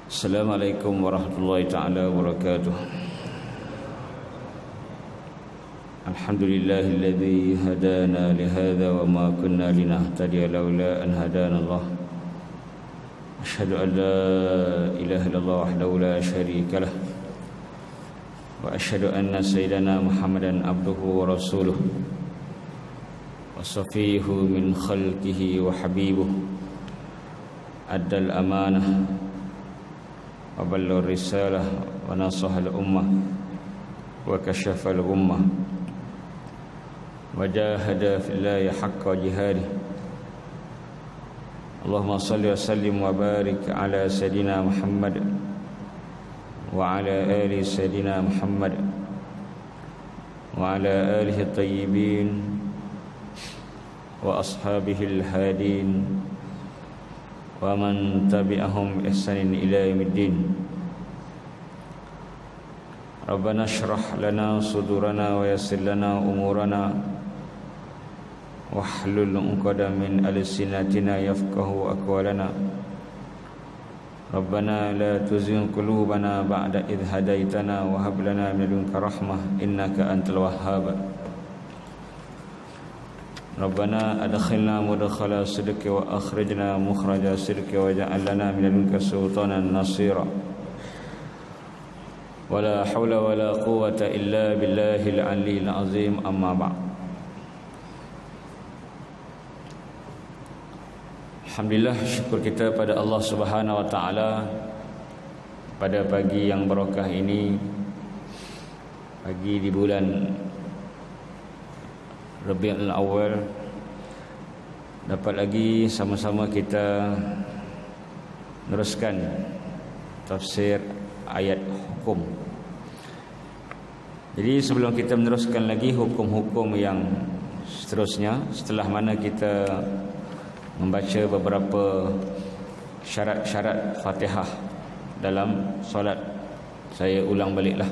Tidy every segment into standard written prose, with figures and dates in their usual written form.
Assalamualaikum warahmatullahi ta'ala wabarakatuh. Alhamdulillahilladzi hadana lihadza wa ma kunna linahtadiya laula an hadana Allah. Asyhadu an la ilaha illallah wahdahu la syarika lah. Wa asyhadu anna sayyidana Muhammadan abduhu wa rasuluh. Wa safiyuhu min khalqihi wa habibuh. Addal amanah wa ballagha risalah wa nasaha al-ummah wa kashafa al-ghummah wa jahada fillahi haqqa jihadih. Allahumma salli wa sallim wa barik ala sayidina Muhammad wa ala ali sayidina Muhammad wa ala alihi at-tayyibin wa ashabihi al-hadin wa man tabi'ahum ihsanin ila yaumiddin. Rabbana shrah lana sudurana wa yassir lana umurana wahlul 'uqdatam min alsinatina yafqahu aqwalana. Rabbana la tuzigh qulubana ba'da idh hadaitana wa hab lana min ladunka rahmah innaka antal wahhab. Rabbana adkhilna mudkhala sidqi wa akhrijna mukhraja sidqi waj'al lana min ladunka sultanan nasira. Wala haula wala quwwata illa billahil aliyyil azim. Amma ba'd. Alhamdulillah, syukur kita pada Allah Subhanahu wa taala pada pagi yang barakah ini, pagi di bulan Rabiul Awal, dapat lagi sama-sama kita meneruskan tafsir ayat hukum. Jadi sebelum kita meneruskan lagi hukum-hukum yang seterusnya, setelah mana kita membaca beberapa syarat-syarat Fatihah dalam solat, saya ulang baliklah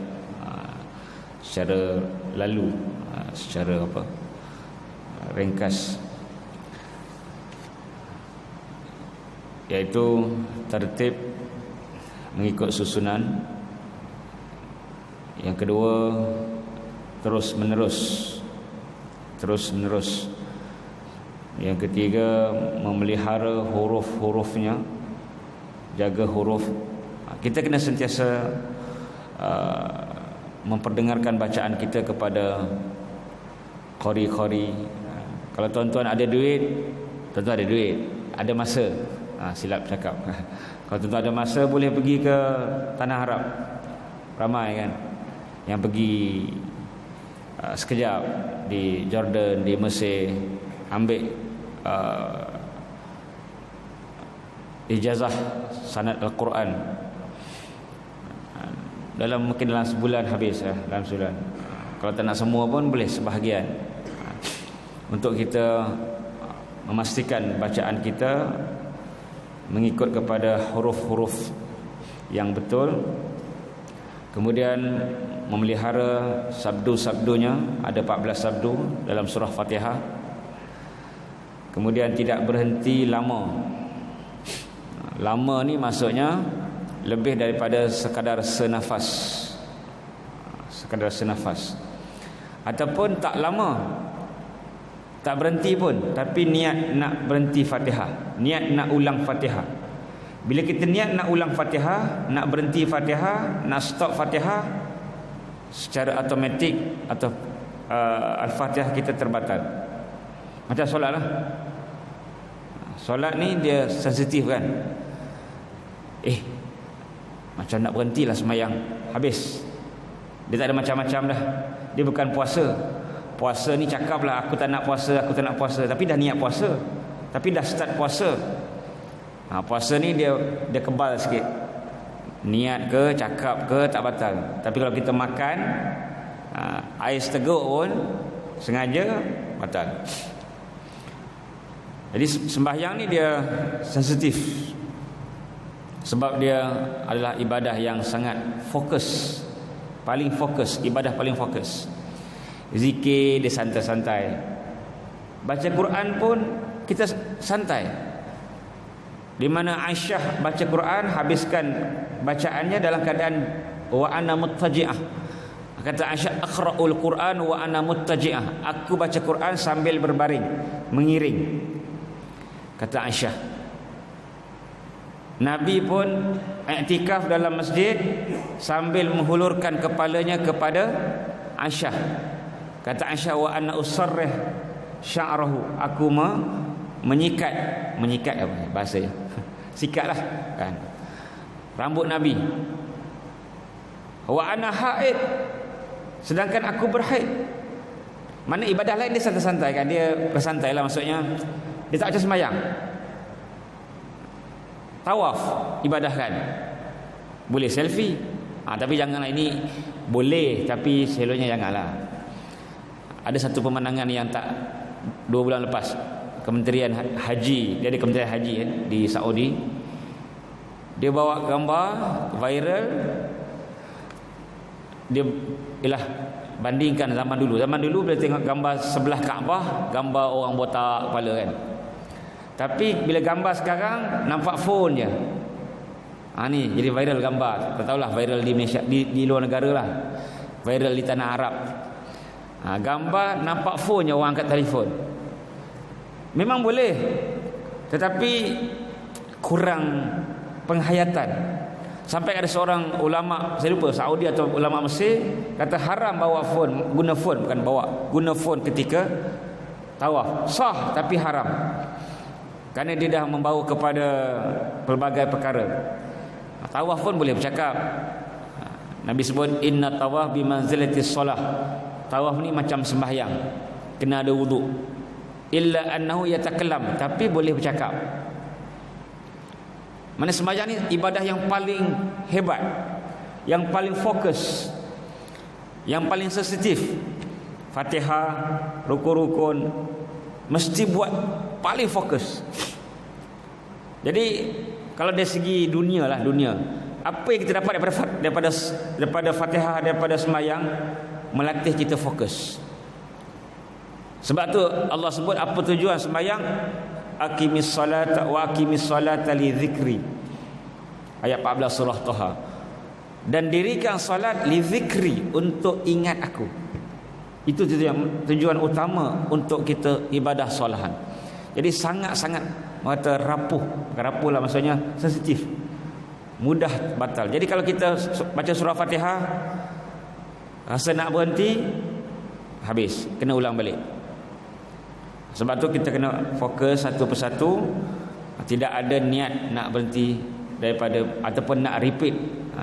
secara lalu, secara ringkas, iaitu tertib mengikut susunan. Yang kedua, terus menerus. Yang ketiga, memelihara huruf-hurufnya, jaga huruf. Kita kena sentiasa memperdengarkan bacaan kita kepada qari-qari. Kalau tuan-tuan ada duit, tuan-tuan ada duit, ada masa, silap cakap. Kalau tuan-tuan ada masa, boleh pergi ke Tanah Arab. Ramai kan yang pergi sekejap di Jordan, di Mesir, ambil ijazah sanad Al-Quran. Mungkin dalam sebulan habis, dalam sebulan. Kalau tak nak semua pun boleh sebahagian, untuk kita memastikan bacaan kita mengikut kepada huruf-huruf yang betul. Kemudian memelihara sabdu-sabdunya, ada 14 sabdu dalam surah Fatihah. Kemudian tidak berhenti lama. Lama ni maksudnya lebih daripada sekadar senafas. Ataupun tak lama, tak berhenti pun, tapi niat nak berhenti Fatihah, niat nak ulang Fatihah. Bila kita niat nak ulang Fatihah, nak berhenti Fatihah, nak stop Fatihah, secara automatik atau Al-Fatihah kita terbatal. Macam solat lah. Solat ni dia sensitif kan. Macam nak berhentilah semayang, habis. Dia tak ada macam-macam dah. Dia bukan puasa. Puasa ni cakap lah, aku tak nak puasa, tapi dah niat puasa, tapi dah start puasa. Puasa ni dia kebal sikit. Niat ke, cakap ke, tak batal. Tapi kalau kita makan air seteguk pun sengaja, batal. Jadi sembahyang ni dia sensitif, sebab dia adalah ibadah yang sangat fokus, paling fokus, ibadah paling fokus. Zikir dia santai-santai. Baca Quran pun kita santai. Di mana Aisyah baca Quran, habiskan bacaannya dalam keadaan wa ana muttaji'ah. Kata Aisyah, aqra'ul Quran wa ana muttaji'ah. Aku baca Quran sambil berbaring, mengiring. Kata Aisyah. Nabi pun iktikaf dalam masjid sambil menghulurkan kepalanya kepada Aisyah. Kata Aisyah, wa ana usarrih sya'rahu. Aku menyikat apa bahasanya? Sikatlah kan rambut Nabi. Wa ana haid, sedangkan aku berhaid. Mana ibadah lain dia santai-santai kan, dia bersantai lah, maksudnya dia tak macam sembahyang. Tawaf ibadah kan, boleh selfie, tapi janganlah, ini boleh tapi seloknya janganlah. Ada satu pemandangan yang tak 2 bulan lepas, Kementerian Haji, dia ada Kementerian Haji kan, di Saudi. Dia bawa gambar viral. Dia ialah bandingkan zaman dulu bila tengok gambar sebelah Kaabah, gambar orang botak kepala kan. Tapi bila gambar sekarang nampak phone je. Ni jadi viral gambar. Tak tahulah viral di Malaysia, di luar negara lah. Viral di tanah Arab. Gambar nampak phone je, orang angkat telefon. Memang boleh, tetapi kurang penghayatan. Sampai ada seorang ulama, saya lupa Saudi atau ulama Mesir, kata haram bawa phone, guna phone ketika tawaf. Sah tapi haram, kerana dia dah membawa kepada pelbagai perkara. Tawaf pun boleh bercakap. Nabi sebut inna tawaf bi manzilatis solah. Tawaf ni macam sembahyang, kena ada wuduk. Illa annahu yatakallam, tapi boleh bercakap. Mana sembahyang ni ibadah yang paling hebat, yang paling fokus, yang paling sensitif. Fatihah, rukun-rukun mesti buat paling fokus. Jadi kalau dari segi dunia, apa yang kita dapat daripada Fatihah, daripada sembahyang, melatih kita fokus. Sebab tu Allah sebut apa tujuan sembahyang? Aqimis salata wa aqimis salata li dzikri. Ayat 14 surah Taha. Dan dirikan solat li dzikri, untuk ingat aku. Itu tujuan utama untuk kita ibadah solahan. Jadi sangat-sangat rapuh. Rapuh lah maksudnya sensitif, mudah batal. Jadi kalau kita baca surah Fatihah, rasa nak berhenti, habis, kena ulang balik. Sebab tu kita kena fokus satu persatu. Tidak ada niat nak berhenti daripada, ataupun nak repeat.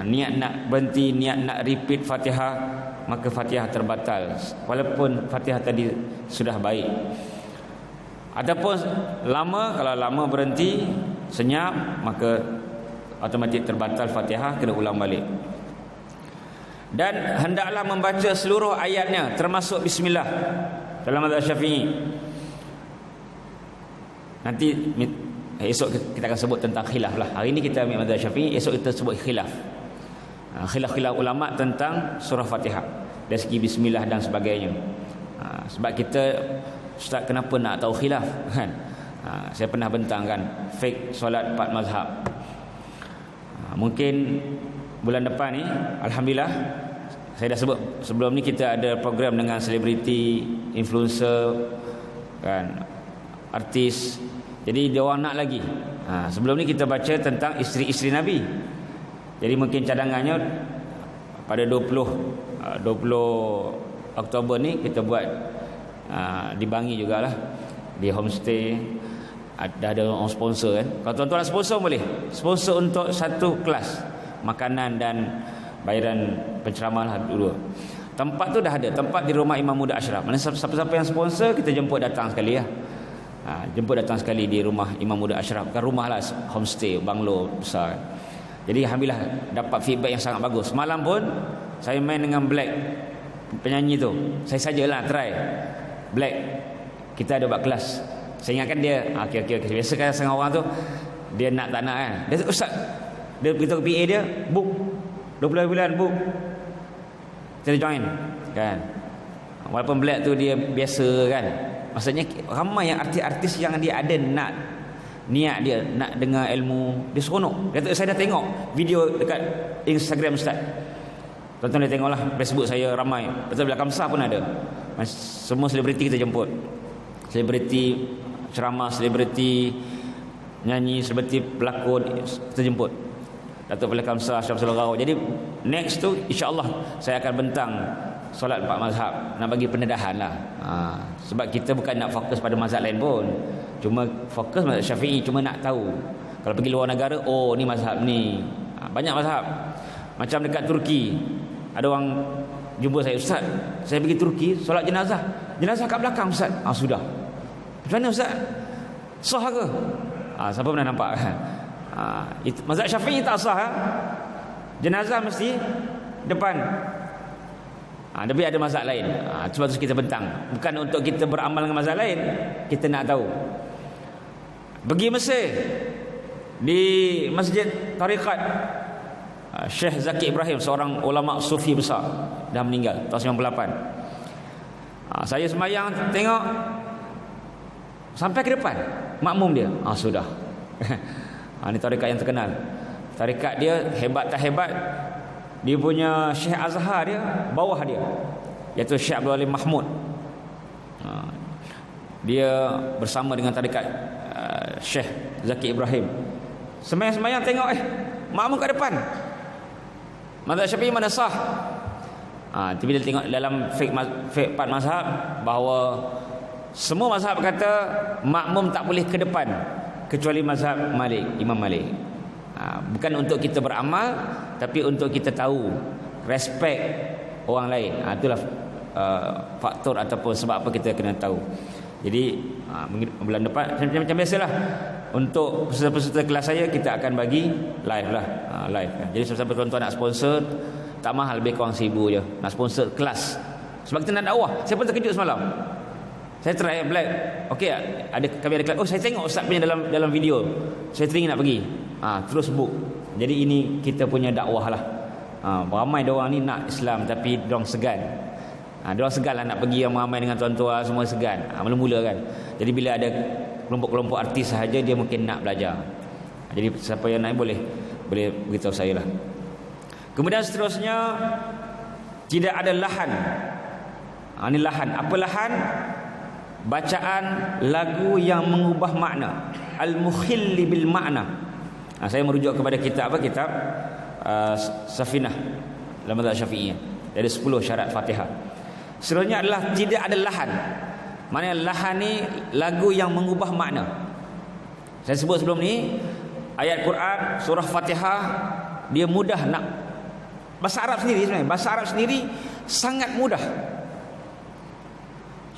Niat nak berhenti, niat nak repeat Fatihah, maka Fatihah terbatal, walaupun Fatihah tadi sudah baik. Ataupun kalau lama berhenti, senyap, maka automatik terbatal Fatihah, kena ulang balik. Dan hendaklah membaca seluruh ayatnya, termasuk bismillah dalam mazhab Syafi'i. Nanti esok kita akan sebut tentang khilaf lah. Hari ini kita ambil mazhab Syafi'i, esok kita sebut khilaf. Khilaf ulama tentang surah Fatihah dari segi bismillah dan sebagainya. Sebab kita, ustaz, kenapa nak tahu khilaf kan? Saya pernah bentangkan fake solat 4 mazhab. Mungkin bulan depan ni, alhamdulillah, saya dah sebut sebelum ni, kita ada program dengan selebriti, influencer kan, artis. Jadi dia orang nak lagi. Sebelum ni kita baca tentang isteri-isteri Nabi. Jadi mungkin cadangannya pada 20 Oktober ni kita buat di Bangi jugalah, di homestay. Ada orang sponsor kan. Kalau tuan-tuan nak sponsor, boleh sponsor untuk satu kelas makanan dan bayaran penceramah lah dulu. Tempat tu dah ada, tempat di rumah Imam Muda Ashraf. Mana siapa-siapa yang sponsor, kita jemput datang sekali ya. Jemput datang sekali di rumah Imam Muda Ashraf. Bukan rumah lah, homestay, banglo besar. Jadi alhamdulillah dapat feedback yang sangat bagus. Semalam pun saya main dengan Black, penyanyi tu. Saya sajalah try Black. Kita ada buat kelas. Saya ingatkan dia, okey. Biasa kan setengah orang tu, dia nak tak nak kan. Dia ustaz, dia beritahu PA dia, book 20 bulan book. Kita join kan. Walaupun black tu dia biasa kan. Maksudnya ramai yang artis-artis yang dia ada niat dia nak dengar ilmu, dia seronok. Kata saya dah tengok video dekat Instagram Ustaz. Tonton dia tengoklah, Facebook saya ramai. Betul belakang besar pun ada. Semua selebriti kita jemput. Selebriti ceramah, selebriti nyanyi, selebriti pelakon kita jemput. Datuk Pelakon Besar Syamsul Gharau. Jadi next tu insya-Allah saya akan bentang solat 4 mazhab, nak bagi pendedahan lah. Sebab kita bukan nak fokus pada mazhab lain pun, cuma fokus mazhab Syafi'i, cuma nak tahu. Kalau pergi luar negara, oh ni mazhab ni. Banyak mazhab. Macam dekat Turki, ada orang jumpa saya, Ustaz, saya pergi Turki solat jenazah kat belakang Ustaz. Sudah. Macam mana Ustaz? Sah ke? Siapa pernah nampak kan? Mazhab Syafi'i tak sah. Jenazah mesti depan. Tapi ada mazhab lain. Sebab tu kita bentang. Bukan untuk kita beramal dengan mazhab lain, kita nak tahu. Pergi Mesir, di Masjid Tariqat Syekh Zaki Ibrahim, seorang ulama sufi besar, dah meninggal tahun 98. Saya sembahyang tengok sampai ke depan makmum dia. Sudah. Ini tarikat yang terkenal. Tarikat dia hebat tak hebat, dia punya Syekh Azhar dia bawah dia, iaitu Syekh Abdul Alim Mahmud. Dia bersama dengan tarikat Syekh Zaki Ibrahim. Sembahyang tengok makmum kat depan. Mazhab Syafi'i mana sah? Tapi dia tengok dalam fiqh 4 mazhab bahawa semua mazhab kata makmum tak boleh ke depan kecuali mazhab Malik, Imam Malik. Bukan untuk kita beramal, tapi untuk kita tahu, respect orang lain. Itulah faktor ataupun sebab apa kita kena tahu. Jadi bulan depan macam biasalah, untuk peserta-peserta kelas saya kita akan bagi live lah, live. Jadi siapa tuan-tuan nak sponsor, tak mahal, lebih kurang 1,000 je nak sponsor kelas. Sebab kita nak dakwah. Saya pun terkejut semalam. Saya try black. Okey, kami ada kelas. Saya tengok Ustaz punya dalam video. Saya teringin nak pergi. Terus book. Jadi ini kita punya dakwah lah. Ramai diorang ni nak Islam tapi diorang segan. Diorang segan lah nak pergi ramai dengan tuan-tuan, semua segan. Mula-mula kan. Jadi bila ada kelompok-kelompok artis sahaja, dia mungkin nak belajar. Jadi siapa yang nak boleh beritahu saya lah. Kemudian seterusnya, tidak ada lahan. Ini lahan. Apa lahan? Bacaan lagu yang mengubah makna, al-mukhilli bil makna. Saya merujuk kepada kitab Safinah dalam mazhab Syafi'i. Dari 10 syarat Fatihah. Seterusnya adalah tidak ada lahan. Maknanya lahan ni lagu yang mengubah makna. Saya sebut sebelum ni, ayat Quran surah Fatihah dia mudah nak. Bahasa Arab sendiri sebenarnya, bahasa Arab sendiri sangat mudah.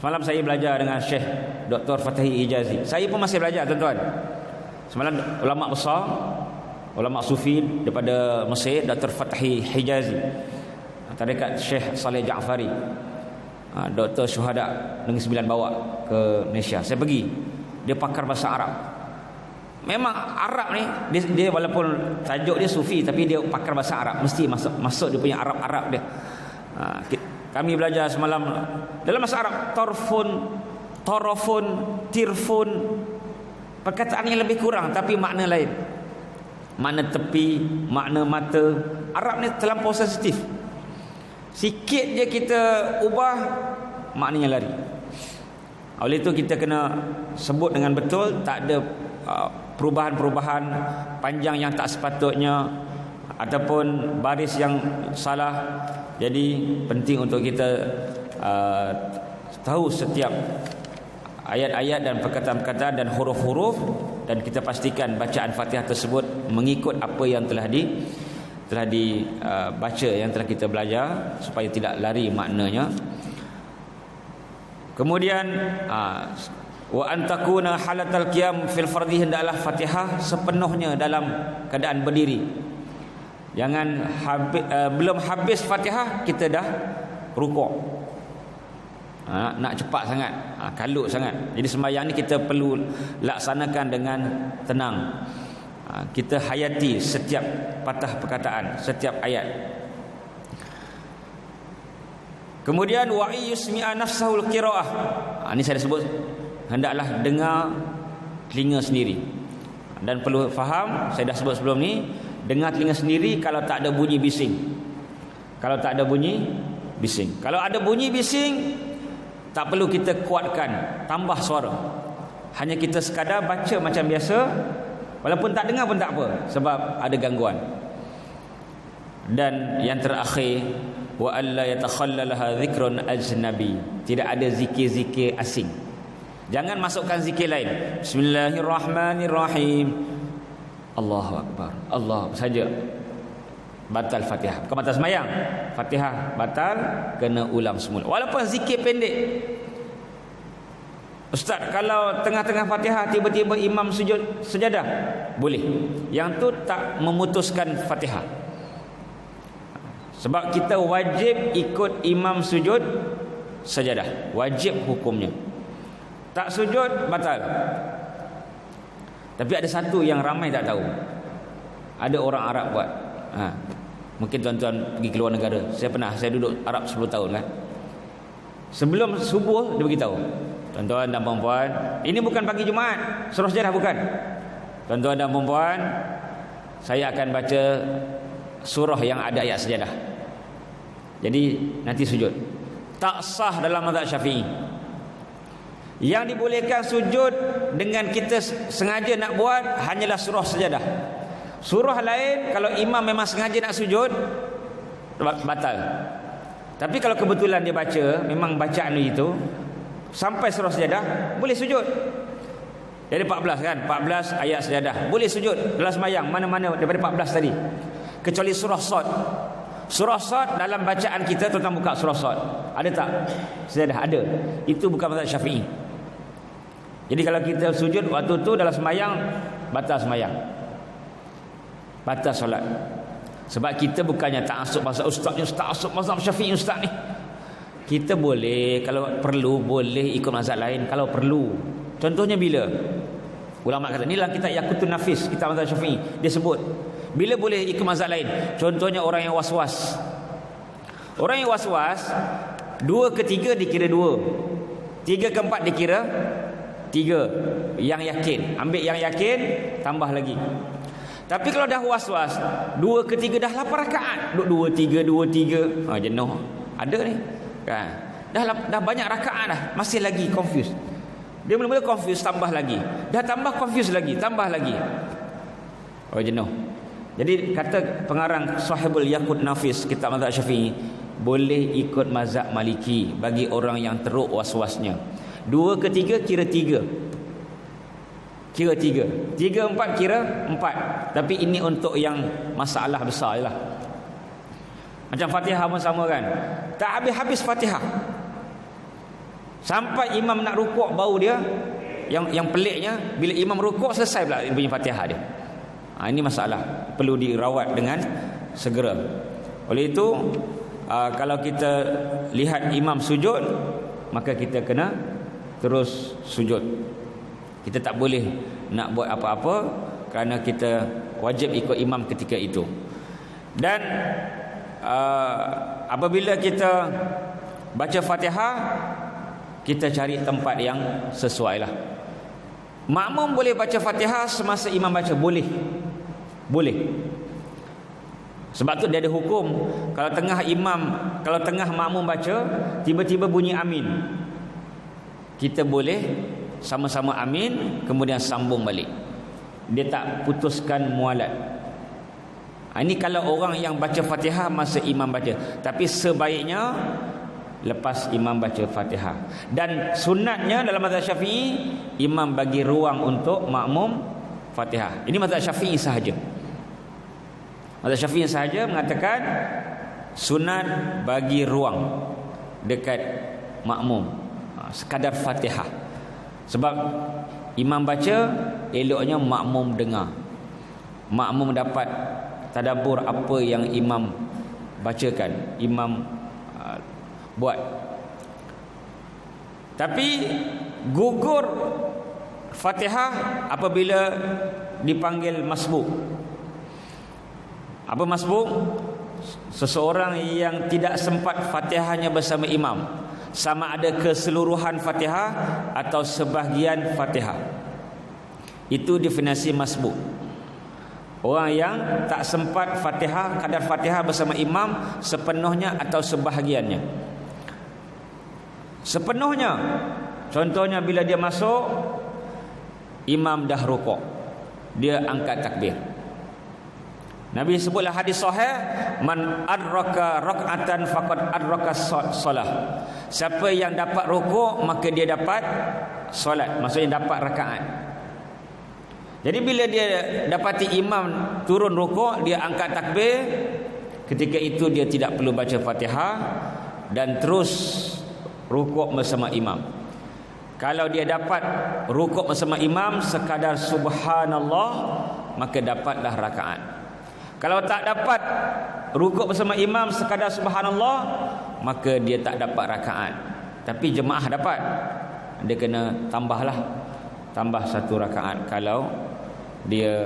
Semalam saya belajar dengan Syekh Dr. Fatahi Hijazi. Saya pun masih belajar, tuan-tuan. Semalam ulama besar, ulama sufi daripada Mesir, Dr. Fatahi Hijazi, tarikat Syekh Saleh Ja'fari, Dr. Syuhada Negeri Sembilan bawa ke Malaysia. Saya pergi. Dia pakar bahasa Arab. Memang Arab ni dia walaupun tajuk dia sufi, tapi dia pakar bahasa Arab. Mesti masuk dia punya Arab dia. Kami belajar semalam dalam bahasa Arab, torofun, tirfun, perkataan yang lebih kurang tapi makna lain. Makna tepi, makna mata. Arab ni terlampau sensitif. Sikit je kita ubah, maknanya lari. Oleh itu kita kena sebut dengan betul, tak ada perubahan-perubahan panjang yang tak sepatutnya ataupun baris yang salah. Jadi penting untuk kita tahu setiap ayat-ayat dan perkataan-perkataan dan huruf-huruf, dan kita pastikan bacaan Fatihah tersebut mengikut apa yang telah dibaca, yang telah kita belajar, supaya tidak lari maknanya. Kemudian wa antakuna halatal qiyam fil fardhi, hendaklah Fatihah sepenuhnya dalam keadaan berdiri. Jangan belum habis Fatihah kita dah rukuk. Nak cepat sangat, kalut sangat. Jadi sembahyang ni kita perlu laksanakan dengan tenang. Kita hayati setiap patah perkataan, setiap ayat. Kemudian wa yusmi'a nafsahul qiraah. Ini saya dah sebut, hendaklah dengar telinga sendiri. Dan perlu faham, saya dah sebut sebelum ni, dengar telinga sendiri kalau tak ada bunyi bising. Kalau tak ada bunyi bising. Kalau ada bunyi bising, tak perlu kita kuatkan, tambah suara. Hanya kita sekadar baca macam biasa, walaupun tak dengar pun tak apa, sebab ada gangguan. Dan yang terakhir, wa alla yatakhallalaha dzikrun ajnabi. Tidak ada zikir-zikir asing. Jangan masukkan zikir lain. Bismillahirrahmanirrahim. Allahu akbar. Allah saja. Batal Fatihah. Bukan batal semayang. Fatihah batal, kena ulang semula. Walaupun zikir pendek. Ustaz, kalau tengah-tengah Fatihah tiba-tiba imam sujud sejadah, boleh. Yang tu tak memutuskan Fatihah. Sebab kita wajib ikut imam sujud sajadah. Wajib hukumnya. Tak sujud, batal. Tapi ada satu yang ramai tak tahu. Ada orang Arab buat. Mungkin tuan-tuan pergi ke luar negara. Saya duduk Arab 10 tahun kan. Sebelum subuh dia beritahu, tuan-tuan dan puan-puan, ini bukan pagi Jumaat, surah sejadah bukan. Tuan-tuan dan puan-puan, saya akan baca surah yang ada ayat sejadah. Jadi nanti sujud. Tak sah dalam mazhab Syafi'i. Yang dibolehkan sujud dengan kita sengaja nak buat hanyalah surah sejadah. Surah lain kalau imam memang sengaja nak sujud, batal. Tapi kalau kebetulan dia baca, memang bacaan itu sampai surah sejadah, boleh sujud. Jadi 14 kan, 14 ayat sejadah, boleh sujud dalam sembahyang mana-mana daripada 14 tadi. Kecuali surah Sad. Surah Sad dalam bacaan kita, tuan-tuan buka surah Sad, ada tak sejadah? Ada. Itu bukan mazhab Syafi'i. Jadi kalau kita sujud waktu tu dalam sembahyang, batal sembahyang, batal solat. Sebab kita bukannya ta'assub mazhab ustaznya, ta'assub mazhab Syafi'i ustaz ni. Kita boleh, kalau perlu boleh ikut mazhab lain kalau perlu. Contohnya bila ulama kata, inilah kitab Yaqutun Nafis, kitab mazhab Syafi'i, dia sebut bila boleh ikut mazhab lain. Contohnya orang yang was-was. Orang yang was-was, 2 ke 3 dikira 2, 3 ke 4 dikira 3. Yang yakin, ambil yang yakin, tambah lagi. Tapi kalau dah was-was, 2 ke 3 dah 8 rakaat, 2 3 2 3, jenuh. Ada ni kan, dah banyak rakaat dah, masih lagi confused. Dia mula-mula confused, tambah lagi, dah tambah confused lagi, tambah lagi, jenuh. Jadi kata pengarang Sahibul Yaqut Nafis, kitab mazhab Syafi'i, boleh ikut mazhab Maliki bagi orang yang teruk was-wasnya. 2 ke 3 kira 3, kira 3, 3 4 kira 4. Tapi ini untuk yang masalah besar je lah. Macam Fatihah pun sama kan, tak habis-habis Fatihah, sampai imam nak rukuk baru dia, yang peliknya bila imam rukuk selesai pula dia punya Fatihah dia. Ini masalah, perlu dirawat dengan segera. Oleh itu kalau kita lihat imam sujud, maka kita kena terus sujud. Kita tak boleh nak buat apa-apa, kerana kita wajib ikut imam ketika itu. Dan apabila kita baca Fatihah, kita cari tempat yang sesuai lah. Makmum boleh baca Fatihah semasa imam baca, boleh. Sebab tu dia ada hukum, kalau tengah makmum baca, tiba-tiba bunyi amin, kita boleh sama-sama amin, kemudian sambung balik. Dia tak putuskan mualat. Ini kalau orang yang baca Fatihah masa imam baca. Tapi sebaiknya lepas imam baca Fatihah. Dan sunatnya dalam mazhab Syafi'i, imam bagi ruang untuk makmum Fatihah. Ini mazhab Syafi'i sahaja. Mazhab Syafi'i sahaja mengatakan sunat bagi ruang dekat makmum, sekadar Fatihah. Sebab imam baca, eloknya makmum dengar, makmum dapat tadabbur apa yang imam bacakan, imam buat. Tapi gugur Fatihah apabila dipanggil masbuk. Apa masbuk? seseorang yang tidak sempat Fatihahnya bersama imam, sama ada keseluruhan Fatihah atau sebahagian Fatihah. Itu definisi masbuk. Orang yang tak sempat Fatihah, kadar Fatihah bersama imam sepenuhnya atau sebahagiannya. Sepenuhnya, contohnya bila dia masuk, imam dah rukuk, dia angkat takbir. Nabi sebutlah hadis sahih, man adraka rak'atan faqad adraka solah. Siapa yang dapat rukuk maka dia dapat solat, maksudnya dapat rakaat. Jadi bila dia dapati imam turun rukuk, dia angkat takbir, ketika itu dia tidak perlu baca Fatihah dan terus rukuk bersama imam. Kalau dia dapat rukuk bersama imam sekadar subhanallah, maka dapatlah rakaat. Kalau tak dapat rukuk bersama imam sekadar subhanallah, maka dia tak dapat rakaat. Tapi jemaah dapat, dia kena tambah satu rakaat kalau dia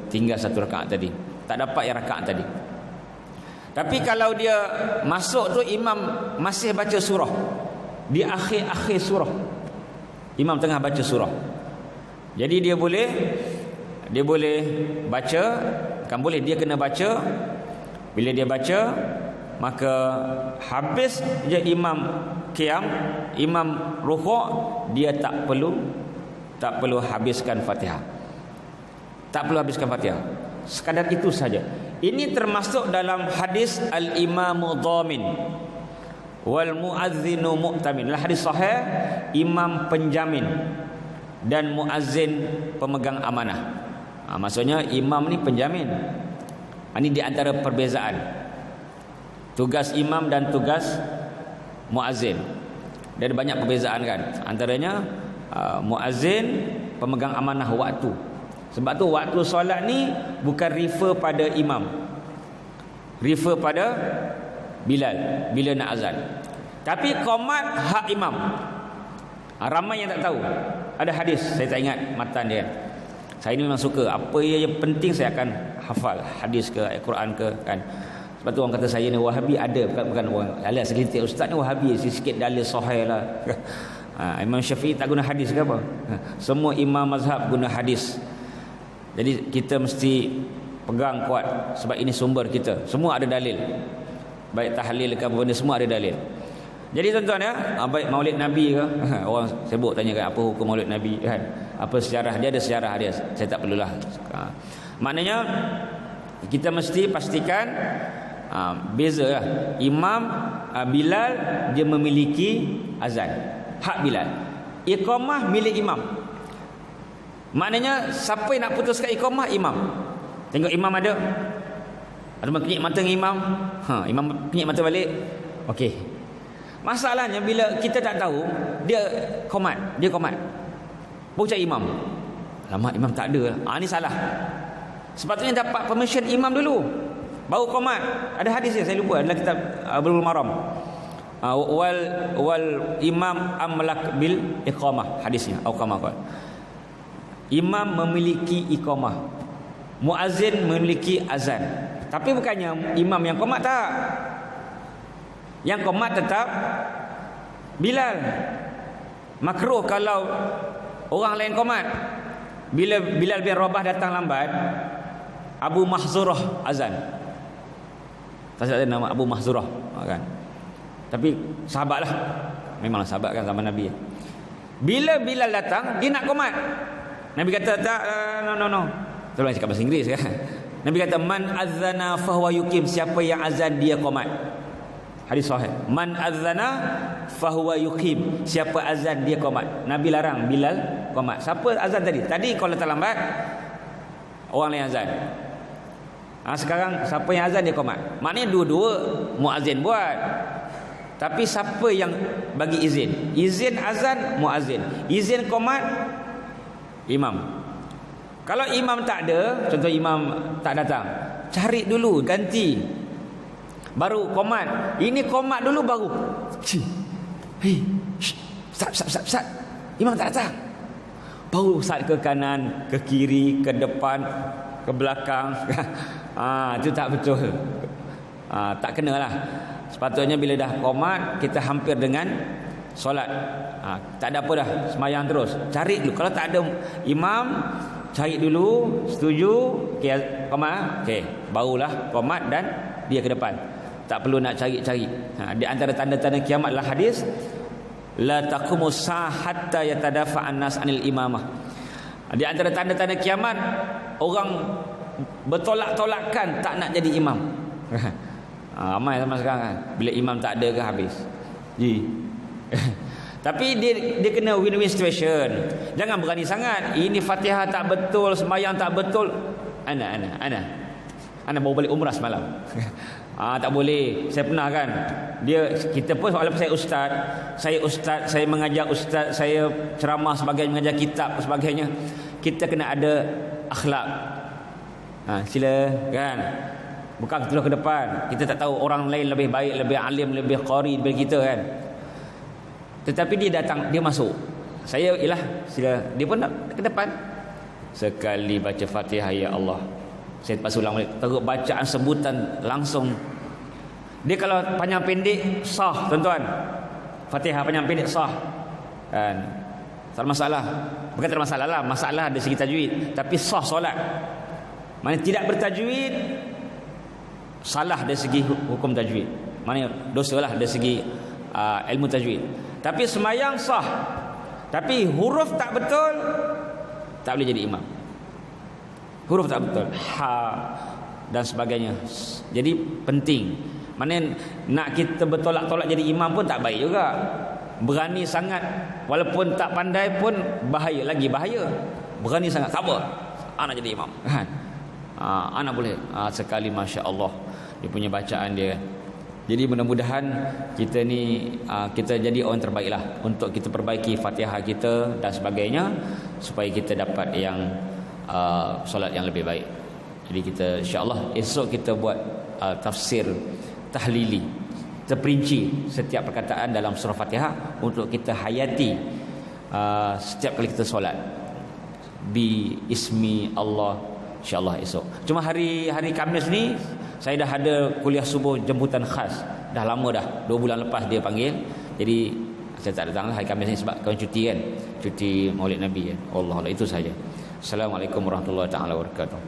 tinggal satu rakaat tadi, tak dapat yang rakaat tadi. Tapi kalau dia masuk tu imam masih baca surah, di akhir-akhir surah imam tengah baca surah, jadi dia boleh baca, kan boleh, dia kena baca. Bila dia baca, maka habis je imam qiyam, imam rukuk, dia tak perlu habiskan Fatihah. Tak perlu habiskan Fatihah. Sekadar itu saja. Ini termasuk dalam hadis al-imamu dhamin wal muazzinu mu'tamin. Hadis sahih, imam penjamin dan muazzin pemegang amanah. Maksudnya imam ni penjamin. Ini di antara perbezaan tugas imam dan tugas muazzin. Dia ada banyak perbezaan kan. Antaranya muazzin pemegang amanah waktu. Sebab tu waktu solat ni bukan refer pada imam, refer pada Bilal bila nak azan. Tapi qomat hak imam. Ramai yang tak tahu. Ada hadis, saya tak ingat matan dia. Saya ni memang suka, apa yang penting saya akan hafal, hadis ke Al-Quran ke kan. Sebab tu orang kata saya ni Wahabi, ada bukan orang alas segelintir ustaz ni Wahabi, sikit dalil sahih lah. Imam Syafi'i tak guna hadis ke apa? Semua imam mazhab guna hadis. Jadi kita mesti pegang kuat, sebab ini sumber kita, semua ada dalil, baik tahlil ke apa benda, semua ada dalil. Jadi tuan-tuan ya, baik maulid Nabi ke, orang sibuk tanya kan apa hukum maulid Nabi kan, apa sejarah dia, ada sejarah dia, saya tak perlulah. Maknanya kita mesti pastikan beza lah. Imam Bilal dia memiliki azan, hak Bilal. Iqamah milik imam. Maknanya siapa yang nak putuskan iqamah? Imam. Tengok imam ada kenyit mata dengan imam, imam kenyit mata balik, okey. Masalahnya bila kita tak tahu, dia qomat, baru cari imam. Lama imam tak ada. Ni salah. Sepatutnya dapat permission imam dulu, baru qomat. Ada hadis dia, saya lupa, dalam kitab Bulughul Maram. Wal imam amlak bil iqamah, hadisnya atau kama qala. Imam memiliki iqamah, muazzin memiliki azan. Tapi bukannya imam yang qomat, tak. Yang qomat tetap Bilal. Makruh kalau orang lain qomat. Bila Bilal bin Rabah datang lambat, Abu Mahzurah azan. Tak ada nama Abu Mahzurah kan. Tapi sahabatlah. Memanglah sahabat kan zaman Nabi. Bila Bilal datang, dia nak qomat. Nabi kata tak, no. Tolong cakap bahasa Inggeris kan. Nabi kata man azana fahuwa yuqim, siapa yang azan dia qomat. Hadis sahih. Man azana fahuwa yuqim, siapa azan dia qomat. Nabi larang Bilal qomat. Siapa azan tadi? Tadi kalau terlambat orang lain azan. Sekarang siapa yang azan dia qomat. Maknanya dua-dua muazzin buat. Tapi siapa yang bagi izin? Izin azan muazzin, izin qomat imam. Kalau imam tak ada, contoh imam tak datang, cari dulu ganti, baru qomat. Ini qomat dulu baru Ustaz, imam tak datang, baru Ustaz ke kanan, ke kiri, ke depan, ke belakang. Itu tak betul. Tak kenalah. Sepatutnya bila dah qomat kita hampir dengan solat. Tak ada apa dah, semayang terus. Cari dulu. Kalau tak ada imam, cari dulu, setuju, okey, qomat, okey, barulah qomat dan dia ke depan. Tak perlu nak cari-cari. Di antara tanda-tanda kiamat adalah hadis la taqumus sa'ah hatta yatadafa'an nas 'anil imamah. Di antara tanda-tanda kiamat orang bertolak-tolakan tak nak jadi imam. Ramai sama sekarang kan. Bila imam tak ada ke habis. Tapi dia kena win-win situation. Jangan berani sangat. Ini Fatihah tak betul, sembahyang tak betul. Ana baru balik umrah semalam. Tak boleh. Saya pernah kan. Kita pun walaupun saya ustaz, saya mengajar ustaz, saya ceramah sebagainya, mengajar kitab sebagainya. Kita kena ada akhlak. Sila kan. Bukan terus ke depan. Kita tak tahu orang lain lebih baik, lebih alim, lebih qari daripada kita kan. Tetapi dia datang, dia masuk. Saya ialah sila. Dia pun nak ke depan. Sekali baca Fatihah, ya Allah. Saya terpaksa ulang balik. Terus bacaan sebutan langsung. Dia kalau panjang pendek sah, tuan-tuan. Fatihah panjang pendek sah. Kan? Tak ada masalah. Bukan tak ada masalah lah. Masalah dari segi tajwid. Tapi sah solat. Maksudnya tidak bertajwid, salah dari segi hukum tajwid. Maknanya dosa lah dari segi ilmu tajwid. Tapi semayang sah. Tapi huruf tak betul, tak boleh jadi imam. Huruf tak betul, dan sebagainya. Jadi penting. Maknanya nak kita bertolak-tolak jadi imam pun tak baik juga. Berani sangat, walaupun tak pandai pun bahaya, lagi bahaya. Berani sangat, tak apa, anak jadi imam kan. Anak boleh. Sekali Masya Allah dia punya bacaan dia. Jadi mudah-mudahan kita ni kita jadi orang terbaik lah untuk kita perbaiki Fatihah kita dan sebagainya, supaya kita dapat yang solat yang lebih baik. Jadi kita insya-Allah esok kita buat tafsir tahlili terperinci setiap perkataan dalam surah Fatihah untuk kita hayati setiap kali kita solat. Bi ismi Allah, insya-Allah esok. Cuma hari Khamis ni saya dah ada kuliah subuh jemputan khas. Dah lama dah, 2 bulan lepas dia panggil. Jadi saya tak datang hari Khamis ni sebab kawan cuti kan. Cuti Maulid Nabi kan. Allah, itu saja. Assalamualaikum warahmatullahi taala wabarakatuh.